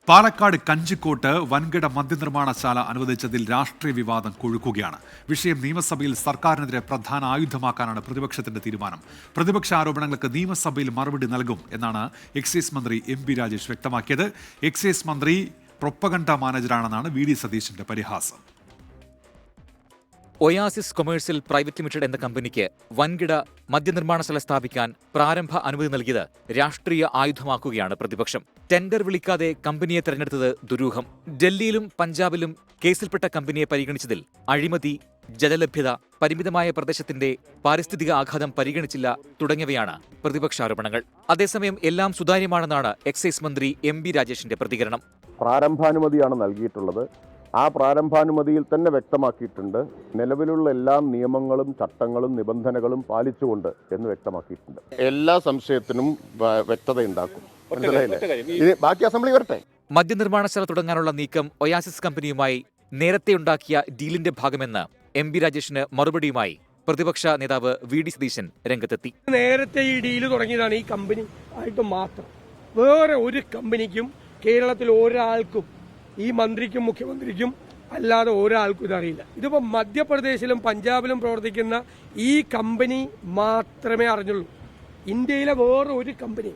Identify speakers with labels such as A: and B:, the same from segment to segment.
A: പാലക്കാട് കഞ്ചിക്കോട്ട് വൻകിട മദ്യനിർമ്മാണശാല അനുവദിച്ചതിൽ രാഷ്ട്രീയ വിവാദം കൊഴുക്കുകയാണ്. വിഷയം നിയമസഭയിൽ സർക്കാരിനെതിരെ പ്രധാന ആയുധമാക്കാനാണ് പ്രതിപക്ഷത്തിന്റെ തീരുമാനം. പ്രതിപക്ഷ ആരോപണങ്ങൾക്ക് നിയമസഭയിൽ മറുപടി നൽകും എന്നാണ് എക്സൈസ് മന്ത്രി എം.പി. രാജേഷ് വ്യക്തമാക്കിയത്. എക്സൈസ് മന്ത്രി പ്രൊപ്പഗണ്ട മാനേജറാണെന്നാണ് വി.ഡി. സതീശന്റെ പരിഹാസം.
B: ഒയാസിസ് കൊമേഴ്സ്യൽ പ്രൈവറ്റ് ലിമിറ്റഡ് എന്ന കമ്പനിക്ക് വൻകിട മദ്യനിർമ്മാണശാല സ്ഥാപിക്കാൻ പ്രാരംഭ അനുമതി നൽകിയത് രാഷ്ട്രീയ ആയുധമാക്കുകയാണ് പ്രതിപക്ഷം. ടെൻഡർ വിളിക്കാതെ കമ്പനിയെ തെരഞ്ഞെടുത്തത് ദുരൂഹം. ഡൽഹിയിലും പഞ്ചാബിലും കേസിൽപ്പെട്ട കമ്പനിയെ പരിഗണിച്ചതിൽ അഴിമതി, ജലലഭ്യത, പരിമിതമായ പ്രദേശത്തിന്റെ പാരിസ്ഥിതിക ആഘാതം പരിഗണിച്ചില്ല തുടങ്ങിയവയാണ് പ്രതിപക്ഷാരോപണങ്ങൾ. അതേസമയം എല്ലാം സുതാര്യമാണെന്നാണ് എക്സൈസ് മന്ത്രി എം.പി. രാജേഷിന്റെ പ്രതികരണം.
C: പ്രാരംഭാനുമതിയാണ് നൽകിയിട്ടുള്ളത്. ആ പ്രാരംഭാനുമതിയിൽ തന്നെ വ്യക്തമാക്കിയിട്ടുണ്ട്, നിലവിലുള്ള എല്ലാ നിയമങ്ങളും ചട്ടങ്ങളും നിബന്ധനകളും പാലിച്ചുകൊണ്ട് എന്ന് വ്യക്തമാക്കിയിട്ടുണ്ട്. എല്ലാ സംശയത്തിനും വ്യക്തതയുണ്ടാക്കും. ബാക്കി അസംബ്ലി വരട്ടെ.
B: മദ്യനിർമ്മാണശാല തുടങ്ങാനുള്ള നീക്കം ഒയാസിസ് കമ്പനിയുമായി നേരത്തെ ഉണ്ടാക്കിയ ഡീലിന്റെ ഭാഗമെന്ന് എം.പി. രാജേഷിന് മറുപടിയുമായി പ്രതിപക്ഷ നേതാവ് വി.ഡി. സതീശൻ രംഗത്തെത്തി.
D: നേരത്തെ ഈ ഡീല് തുടങ്ങിയതാണ് ഈ കമ്പനി ആയിട്ട് മാത്രം. വേറെ ഒരു കമ്പനിക്കും കേരളത്തിൽ ഒരാൾക്കും, ഈ മന്ത്രിക്കും മുഖ്യമന്ത്രിക്കും അല്ലാതെ ഒരാൾക്കും ഇതറിയില്ല. ഇതിപ്പോൾ മധ്യപ്രദേശിലും പഞ്ചാബിലും പ്രവർത്തിക്കുന്ന ഈ കമ്പനി മാത്രമേ അറിഞ്ഞുള്ളൂ. ഇന്ത്യയിലെ വേറെ ഒരു കമ്പനി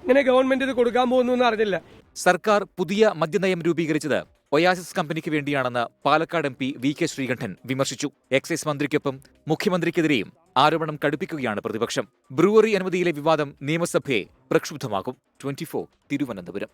D: ഇങ്ങനെ ഗവൺമെന്റ് ഇത് കൊടുക്കാൻ പോകുന്നു എന്ന് അറിഞ്ഞില്ല.
B: സർക്കാർ പുതിയ മദ്യനയം രൂപീകരിച്ചത് ഒയാസിസ് കമ്പനിക്ക് വേണ്ടിയാണെന്ന് പാലക്കാട് എം.പി. വി.കെ. ശ്രീകണ്ഠൻ വിമർശിച്ചു. എക്സൈസ് മന്ത്രിക്കൊപ്പം മുഖ്യമന്ത്രിക്കെതിരെയും ആരോപണം കടുപ്പിക്കുകയാണ് പ്രതിപക്ഷം. ബ്രൂവറി അനുമതിയിലെ വിവാദം നിയമസഭയെ പ്രക്ഷുബ്ധമാക്കും. 24 തിരുവനന്തപുരം.